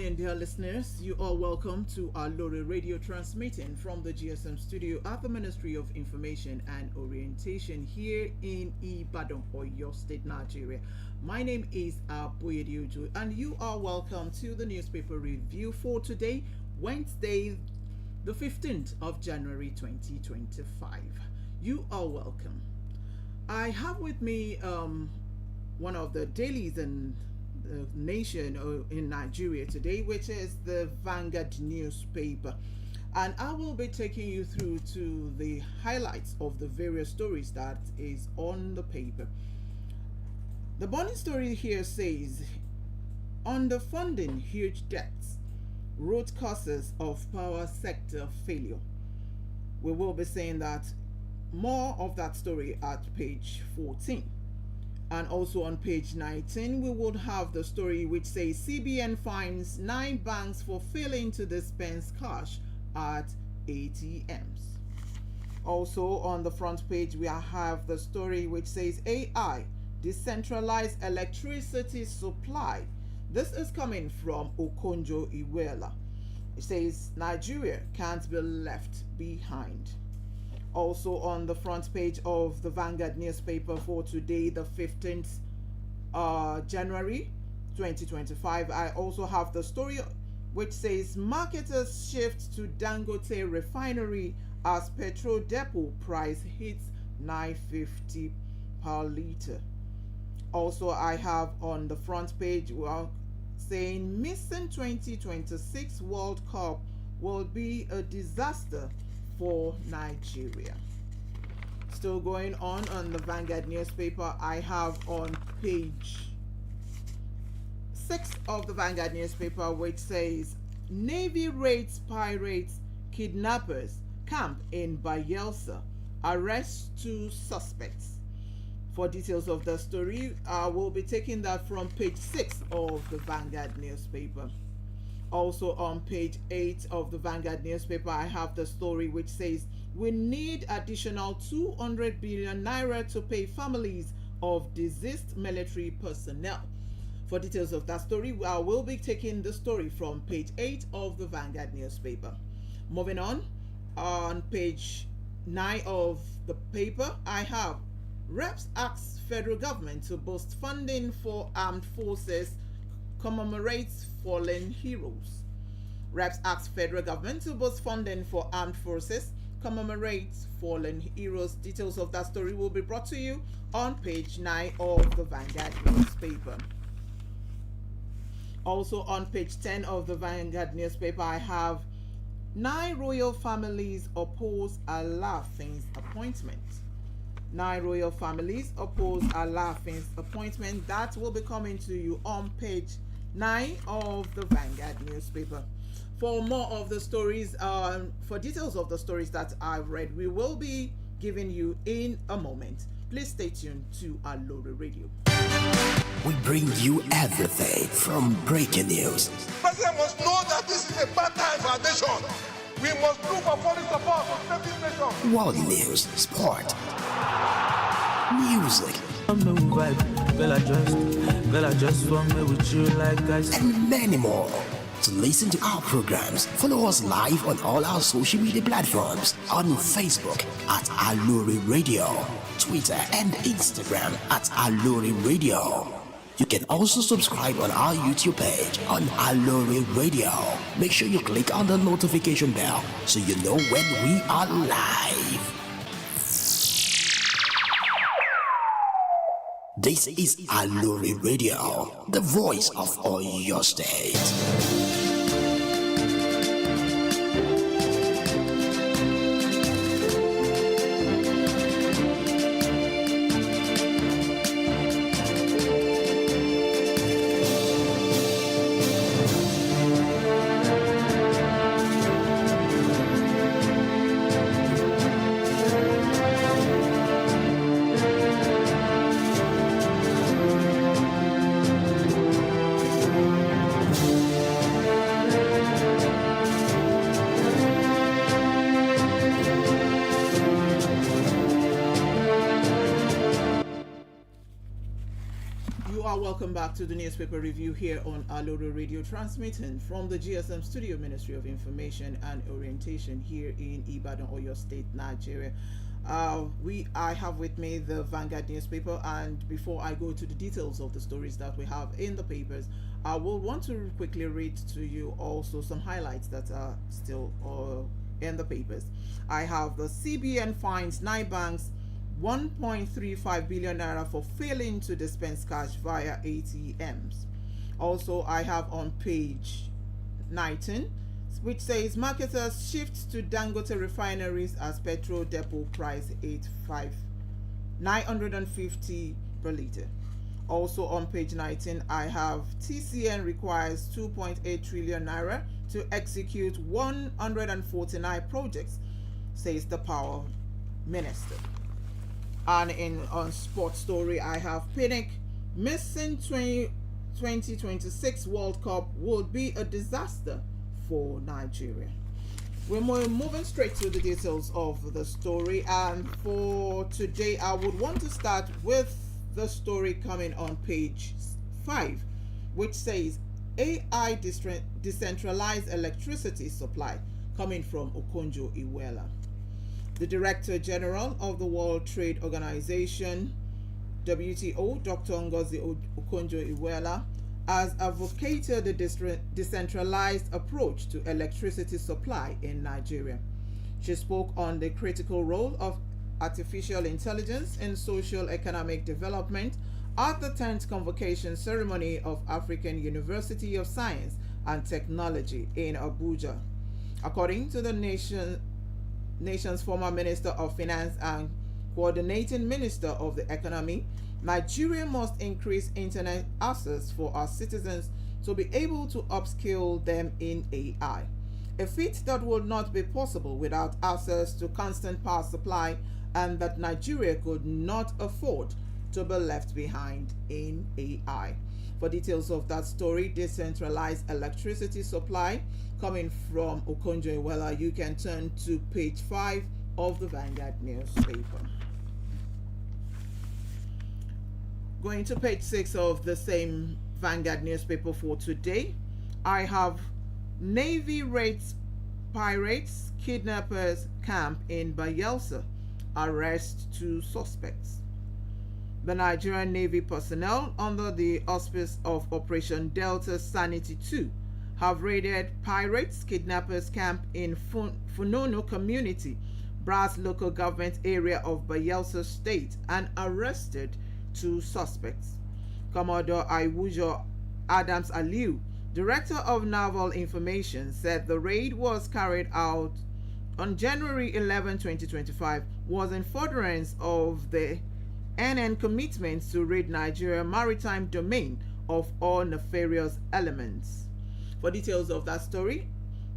morning, dear listeners. You are welcome to Aloore Radio, transmitting from the GSM studio at the Ministry of Information and Orientation here in Ibadan, Oyo State, Nigeria. My name is Aboyediojo, and you are welcome to the newspaper review for today, Wednesday, the 15th of January 2025. You are welcome. I have with me one of the dailies in the nation in Nigeria today, which is the Vanguard newspaper, and I will be taking you through to the highlights of the various stories that is on the paper. The morning story here says, underfunding, huge debts, root causes of power sector failure. We will be saying that more of that story at page 14. And also on page 19, we would have the story which says CBN fines 9 banks for failing to dispense cash at ATMs. Also on the front page, we have the story which says AI, decentralized electricity supply. This is coming from Okonjo Iweala. It says Nigeria can't be left behind. Also on the front page of the Vanguard newspaper for today, the 15th January 2025, I also have the story which says marketers shift to Dangote refinery as petrol depot price hits 950 per litre. Also, I have on the front page saying missing 2026 World Cup will be a disaster for Nigeria. Still going on the Vanguard newspaper, I have on page 6 of the Vanguard newspaper which says Navy raids pirates, kidnappers, camp in Bayelsa, arrest 2 suspects. For details of the story, I will be taking that from page 6 of the Vanguard newspaper. Also on page 8 of the Vanguard newspaper, I have the story which says we need additional 200 billion naira to pay families of deceased military personnel. For details of that story, I will be taking the story from page 8 of the Vanguard newspaper. Moving on page 9 of the paper, I have Reps asks federal government to boost funding for armed forces, commemorates fallen heroes. Reps asks federal government to boost funding for armed forces, commemorates fallen heroes. Details of that story will be brought to you on page 9 of the Vanguard newspaper. Also on page 10 of the Vanguard newspaper, I have 9 royal families oppose Alaafen's appointment. 9 royal families oppose Alaafen's appointment. That will be coming to you on page 9 of the Vanguard newspaper. For more of the stories, for details of the stories that I've read, we will be giving you in a moment. Please stay tuned to Aloore Radio. We bring you everything from breaking news. President must know that this is a bad time for our nation. We must look for foreign support to save this nation. World news, sport, music, Bella just want me with you like guys, and many more. To listen to our programs, follow us live on all our social media platforms, on Facebook at Aloore Radio, Twitter and Instagram at Aloore Radio. You can also subscribe on our YouTube page on Aloore Radio. Make sure you click on the notification bell so you know when we are live. This is Aloore Radio, the voice of Oyo State. welcome back to the newspaper review here on Aloore Radio, transmitting from the GSM Studio, Ministry of Information and Orientation here in Ibadan, Oyo State, Nigeria. I have with me the Vanguard newspaper, and before I go to the details of the stories that we have in the papers, I will want to quickly read to you also some highlights that are still in the papers. I have the CBN finds 9 banks 1.35 billion naira for failing to dispense cash via ATMs. Also, I have on page 19, which says marketers shift to Dangote refineries as petrol depot price 950 per litre. Also on page 19, I have TCN requires 2.8 trillion naira to execute 149 projects, says the power minister. And on sports story, I have Pinnick missing 2026 World Cup would be a disaster for Nigeria. We're moving straight to the details of the story, and for today I would want to start with the story coming on page 5, which says AI decentralized electricity supply, coming from Okonjo-Iweala. The Director General of the World Trade Organization, WTO, Dr. Ngozi Okonjo-Iweala, has advocated the decentralized approach to electricity supply in Nigeria. She spoke on the critical role of artificial intelligence in socio-economic development at the 10th convocation ceremony of African University of Science and Technology in Abuja. According to the nation's former Minister of Finance and Coordinating Minister of the Economy, Nigeria must increase internet access for our citizens to be able to upskill them in AI, a feat that would not be possible without access to constant power supply, and that Nigeria could not afford to be left behind in AI. For details of that story, decentralized electricity supply, coming from Okonjo-Iweala, you can turn to page 5 of the Vanguard newspaper. Going to page 6 of the same Vanguard newspaper for today, I have Navy raids pirates, kidnappers camp in Bayelsa, arrest 2 suspects. The Nigerian Navy personnel, under the auspice of Operation Delta Sanity 2, have raided pirates, kidnappers camp in Funono community, Brass local government area of Bayelsa State, and arrested 2 suspects. Commodore Iwujo Adams Aliu, Director of Naval Information, said the raid was carried out on January 11, 2025, was in furtherance of the NN commitments to rid Nigeria maritime domain of all nefarious elements. For details of that story,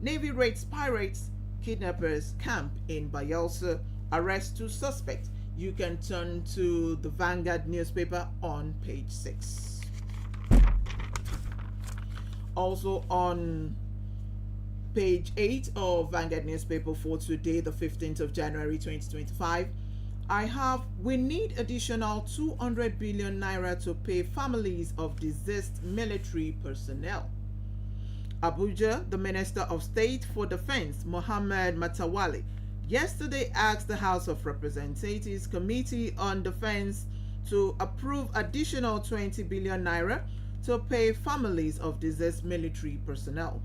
Navy raids pirates, kidnappers camp in Bayelsa, arrest 2 suspects. You can turn to the Vanguard newspaper on page 6. Also on page 8 of Vanguard newspaper for today, the 15th of January 2025, I have, we need additional 200 billion naira to pay families of deceased military personnel. Abuja, the Minister of State for Defense, Mohammed Matawale, yesterday asked the House of Representatives Committee on Defense to approve additional 20 billion naira to pay families of deceased military personnel.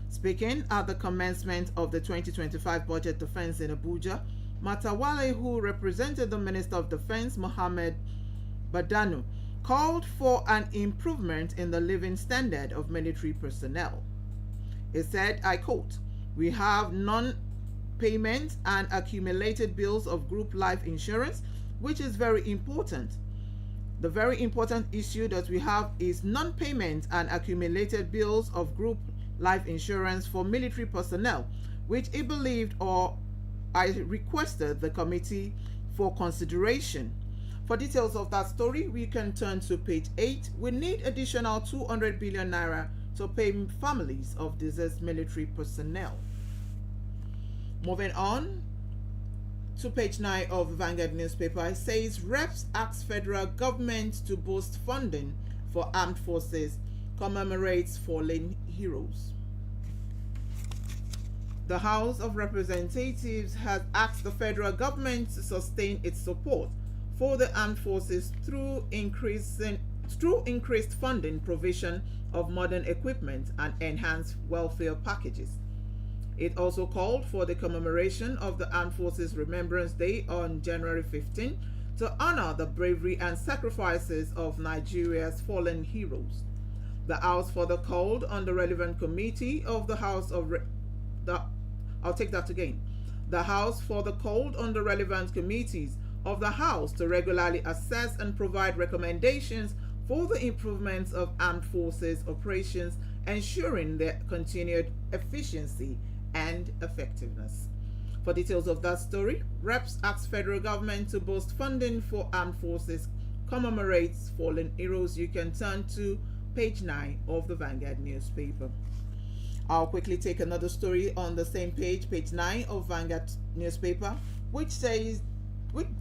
Speaking at the commencement of the 2025 budget defense in Abuja, Matawale, who represented the Minister of Defense, Mohammed Badanu, called for an improvement in the living standard of military personnel. He said, I quote, "We have non-payment and accumulated bills of group life insurance, which is very important. The very important issue that we have is non-payment and accumulated bills of group life insurance for military personnel, which he believed or I requested the committee for consideration." For details of that story, we can turn to page 8. We need additional 200 billion naira to pay families of deceased military personnel. Moving on to page 9 of the Vanguard newspaper, it says reps ask federal government to boost funding for Armed Forces commemorates fallen heroes. The House of Representatives has asked the federal government to sustain its support for the armed forces through increased funding, provision of modern equipment, and enhanced welfare packages. It also called for the commemoration of the Armed Forces Remembrance Day on January 15 to honor the bravery and sacrifices of Nigeria's fallen heroes. The House further called on the relevant committee of the House of The House further called on the relevant committees of the House to regularly assess and provide recommendations for the improvements of armed forces operations, ensuring their continued efficiency and effectiveness. For details of that story, Reps asked federal government to boost funding for armed forces commemorates fallen heroes. You can turn to page 9 of the Vanguard newspaper. I'll quickly take another story on the same page, page 9 of Vanguard newspaper, which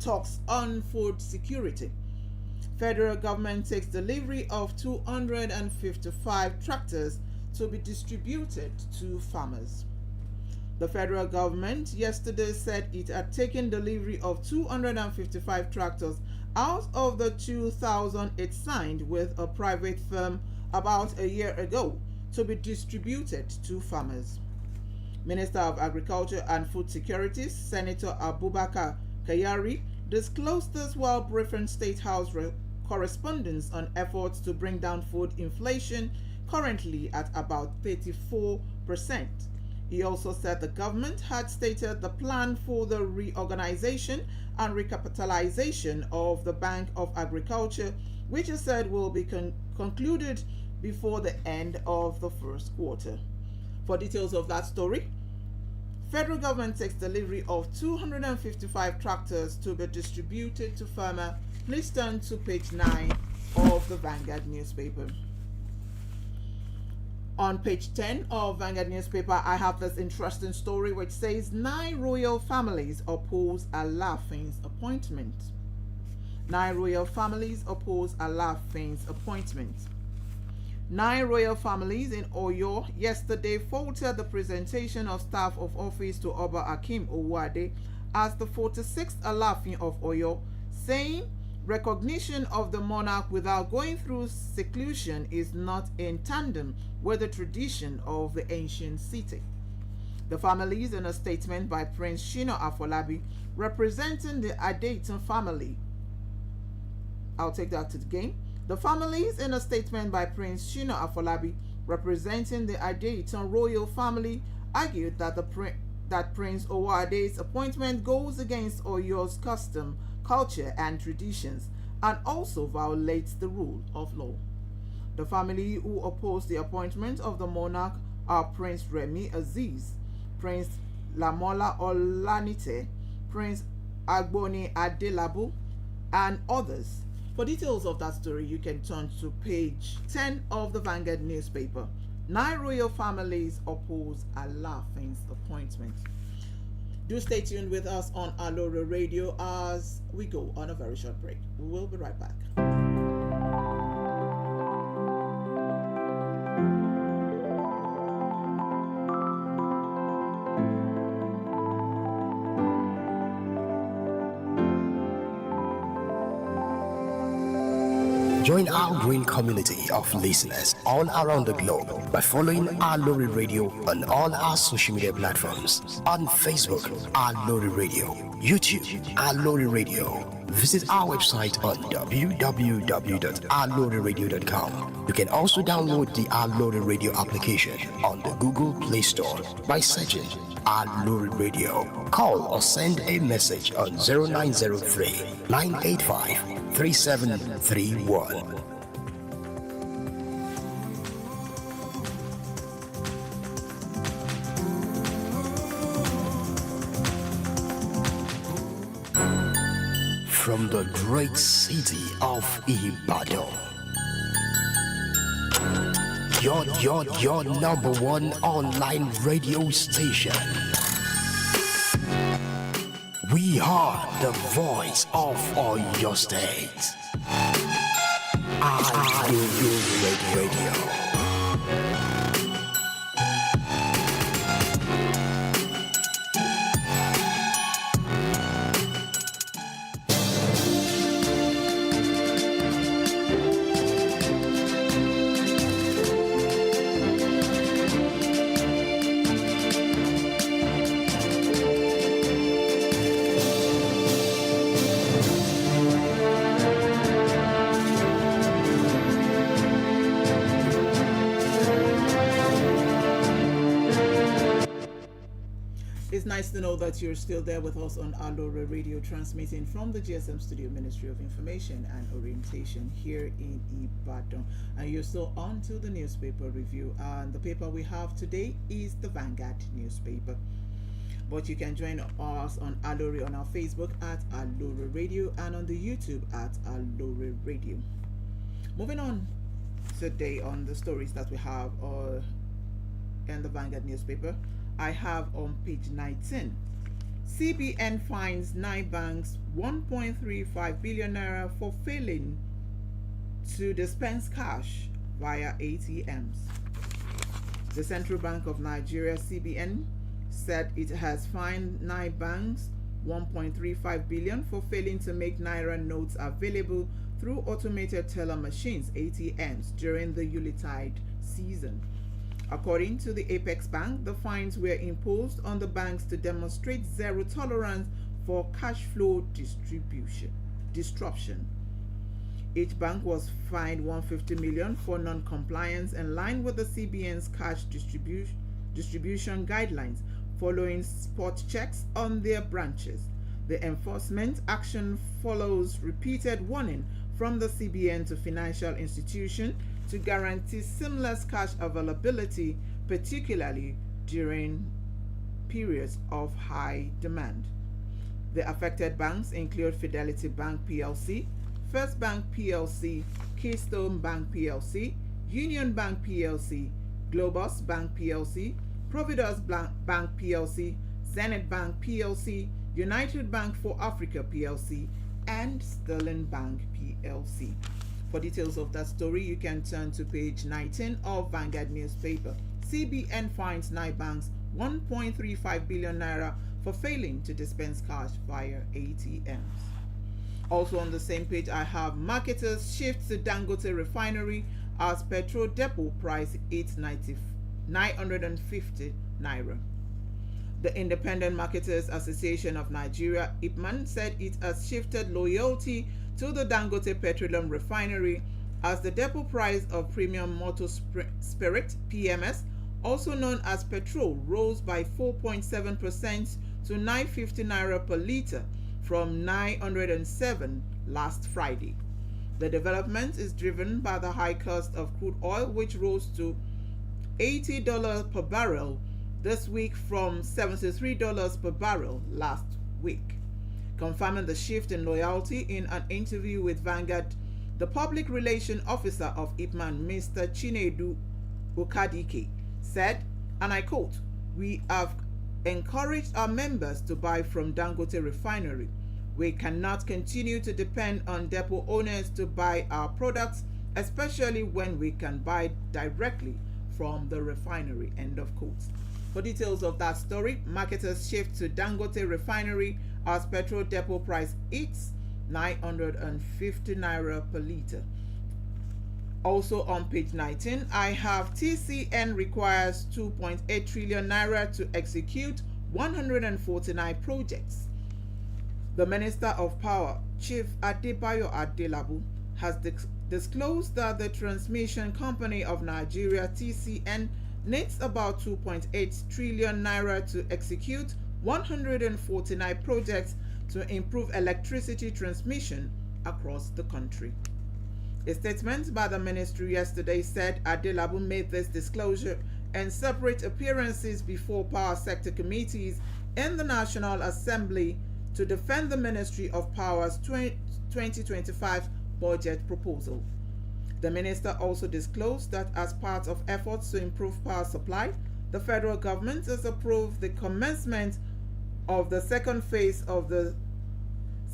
talks on food security. Federal government takes delivery of 255 tractors to be distributed to farmers. The federal government yesterday said it had taken delivery of 255 tractors out of the 2,000 it signed with a private firm about a year ago to be distributed to farmers. Minister of Agriculture and Food Security, Senator Abubakar Kayari, disclosed this while briefing State House correspondents on efforts to bring down food inflation, currently at about 34%. He also said the government had stated the plan for the reorganization and recapitalization of the Bank of Agriculture, which he said will be concluded before the end of the first quarter. For details of that story, federal government takes delivery of 255 tractors to be distributed to farmers. Please turn to page 9 of the Vanguard newspaper. On page 10 of Vanguard newspaper, I have this interesting story which says 9 royal families oppose Alaafen's appointment. 9 royal families oppose Alaafen's appointment. 9 royal families in Oyo yesterday faulted the presentation of staff of office to Oba Akim Owade as the 46th Alaafen of Oyo, saying recognition of the monarch without going through seclusion is not in tandem with the tradition of the ancient city. The families, in a statement by Prince Shina Afolabi, representing the Adeyton family, the families, in a statement by Prince Shina Afolabi, representing the Adeyton royal family, argued that that Prince Owade's appointment goes against Oyo's custom, culture, and traditions, and also violates the rule of law. The family who opposed the appointment of the monarch are Prince Remi Aziz, Prince Lamola Olanite, Prince Agboni Adelabu, and others. For details of that story, you can turn to page 10 of the Vanguard newspaper. 9 royal families oppose Alaafen's appointment. Do stay tuned with us on Aloore Radio as we go on a very short break. We will be right back. Join our green community of listeners all around the globe by following Aloore Radio on all our social media platforms. On Facebook, Aloore Radio, YouTube, Aloore Radio. Visit our website on www.aloreradio.com. You can also download the Aloore Radio application on the Google Play Store by searching Aloore Radio. Call or send a message on 0903 985 3731. From the great city of Ibadan, your number one online radio station. We are the voice of all your state. Aloore Radio. It's nice to know that you're still there with us on Aloore Radio, transmitting from the GSM Studio, Ministry of Information and Orientation here in Ibadan. And you're still on to the newspaper review. And the paper we have today is the Vanguard newspaper. But you can join us on Aloore on our Facebook at Aloore Radio and on the YouTube at Aloore Radio. Moving on today on the stories that we have in the Vanguard newspaper, I have on page 19, CBN fines 9 banks 1.35 billion naira for failing to dispense cash via ATMs. The Central Bank of Nigeria, CBN, said it has fined 9 banks 1.35 billion for failing to make naira notes available through automated teller machines, ATMs, during the Yuletide season. According to the Apex Bank, the fines were imposed on the banks to demonstrate zero tolerance for cash flow disruption. Each bank was fined 150 million for non-compliance in line with the CBN's cash distribution guidelines following spot checks on their branches. The enforcement action follows repeated warning from the CBN to financial institutions to guarantee seamless cash availability, particularly during periods of high demand. The affected banks include Fidelity Bank PLC, First Bank PLC, Keystone Bank PLC, Union Bank PLC, Globus Bank PLC, Providus Bank PLC, Zenith Bank PLC, United Bank for Africa PLC, and Sterling Bank PLC. For details of that story, you can turn to page 19 of Vanguard newspaper. CBN fines 9 banks 1.35 billion naira for failing to dispense cash via ATMs. Also on the same page, I have marketers shift to Dangote refinery as petrol depot price 950 naira. The Independent Marketers Association of Nigeria, IPMAN, said it has shifted loyalty to the Dangote Petroleum Refinery as the depot price of premium motor spirit, PMS, also known as petrol, rose by 4.7% to 950 naira per litre from 907 last Friday. The development is driven by the high cost of crude oil, which rose to $80 per barrel this week from $73 per barrel last week. Confirming the shift in loyalty in an interview with Vanguard, the public relations officer of IPMAN, Mr. Chinedu Okadike, said, and I quote, "We have encouraged our members to buy from Dangote Refinery. We cannot continue to depend on depot owners to buy our products, especially when we can buy directly from the refinery." End of quote. For details of that story, marketers shift to Dangote Refinery as petrol depot price hits 950 naira per litre. Also on page 19, I have TCN requires 2.8 trillion naira to execute 149 projects. The Minister of Power, Chief Adebayo Adelabu, has disclosed that the Transmission Company of Nigeria, TCN, needs about 2.8 trillion naira to execute 149 projects to improve electricity transmission across the country. A statement by the ministry yesterday said Adelabu made this disclosure in separate appearances before power sector committees in the National Assembly to defend the Ministry of Power's 2025 budget proposal. The minister also disclosed that as part of efforts to improve power supply, the federal government has approved the commencement of the second phase of the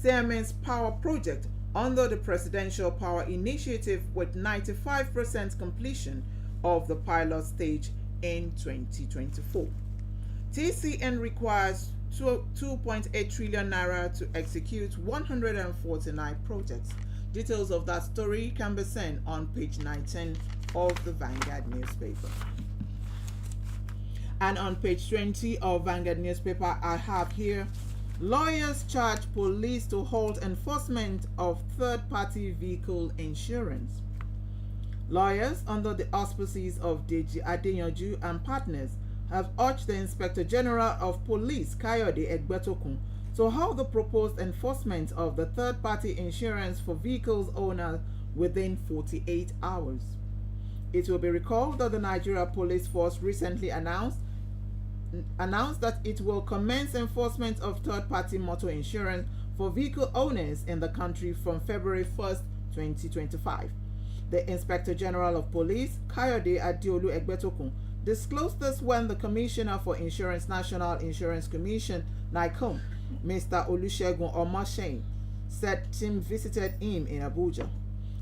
Siemens Power Project, under the Presidential Power Initiative, with 95% completion of the pilot stage in 2024. TCN requires 2.8 trillion naira to execute 149 projects. Details of that story can be seen on page 19 of the Vanguard newspaper. And on page 20 of Vanguard newspaper, I have here, lawyers charge police to halt enforcement of third-party vehicle insurance. Lawyers under the auspices of Deji Adeyanju and partners have urged the Inspector General of Police, Kayode Egbetokun, to halt the proposed enforcement of the third-party insurance for vehicles owners within 48 hours. It will be recalled that the Nigeria Police Force recently announced that it will commence enforcement of third-party motor insurance for vehicle owners in the country from February 1st, 2025. The Inspector General of Police, Kayode Adeolu Egbetokun, disclosed this when the Commissioner for Insurance, National Insurance Commission, NICOM, Mr. Olusegun Omoshane, said team visited him in Abuja.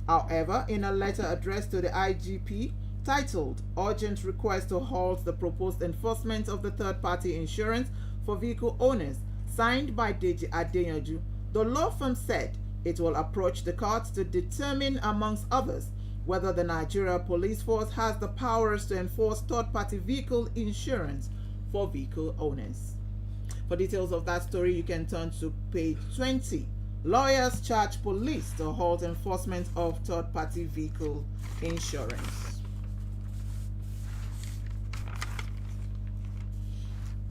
However, in a letter addressed to the IGP titled Urgent Request to Halt the Proposed Enforcement of the Third-Party Insurance for Vehicle Owners, signed by Deji Adeyanju, the law firm said it will approach the courts to determine, amongst others, whether the Nigeria Police Force has the powers to enforce third-party vehicle insurance for vehicle owners. For details of that story, you can turn to page 20. Lawyers charge police to halt enforcement of third-party vehicle insurance.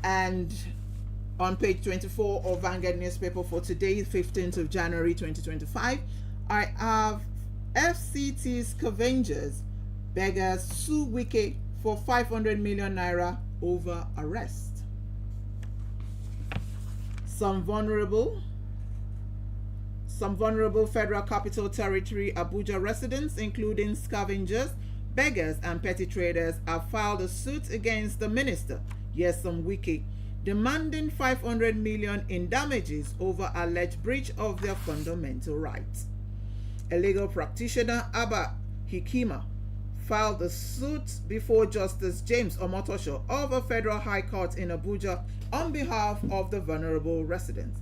And on page 24 of Vanguard newspaper for today, 15th of January 2025, I have FCT scavengers beggars sue Wike for 500 million naira over arrest. Some vulnerable Federal Capital Territory Abuja residents, including scavengers, beggars, and petty traders, have filed a suit against the minister, Nyesom Wike, demanding 500 million in damages over alleged breach of their fundamental rights. A legal practitioner, Abba Hikima, filed the suit before Justice James Omotosho of a federal high court in Abuja on behalf of the vulnerable residents.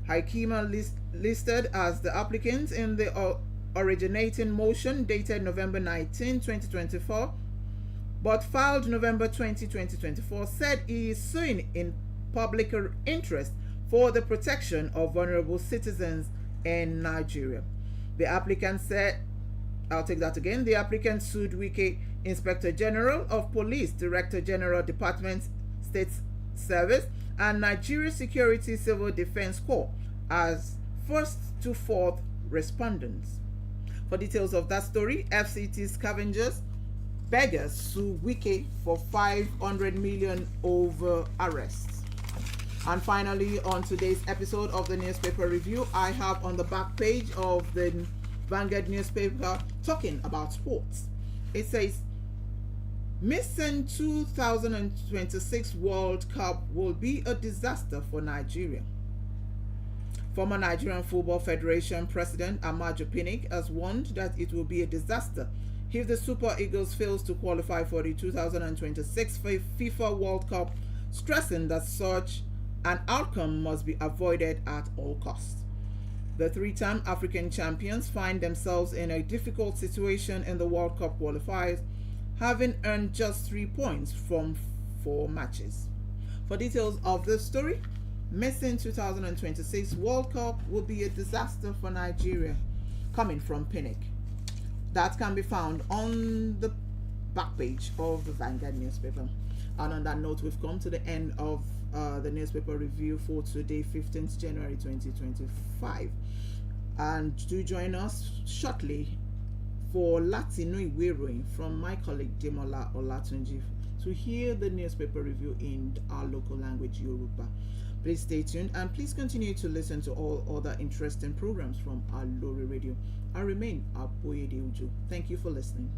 Hikima listed as the applicant in the originating motion dated November 19, 2024, but filed November 20, 2024, said he is suing in public interest for the protection of vulnerable citizens in Nigeria. The applicant said, I'll take that again, the applicant sued Wike, Inspector General of Police, Director General Department, State Service, and Nigeria Security Civil Defense Corps as first to fourth respondents. For details of that story, FCT scavengers beggars sue Wike for 500 million over arrests. And finally, on today's episode of the newspaper review, I have on the back page of the Vanguard newspaper talking about sports. It says, missing 2026 World Cup will be a disaster for Nigeria. Former Nigerian Football Federation President Amaju Pinnick has warned that it will be a disaster if the Super Eagles fails to qualify for the 2026 FIFA World Cup, stressing that such an outcome must be avoided at all costs. The three-time African champions find themselves in a difficult situation in the World Cup qualifiers, having earned just 3 points from 4 matches. For details of this story, missing 2026 World Cup will be a disaster for Nigeria, coming from Pinnick. That can be found on the back page of the Vanguard newspaper. And on that note, we've come to the end of the newspaper review for today, 15th January 2025. And do join us shortly for Latino Iwe Iroyin from my colleague Demola Olatunji to hear the newspaper review in our local language, Yoruba. Please stay tuned and please continue to listen to all other interesting programs from Aloore Radio. I remain Aboyede Uju. Thank you for listening.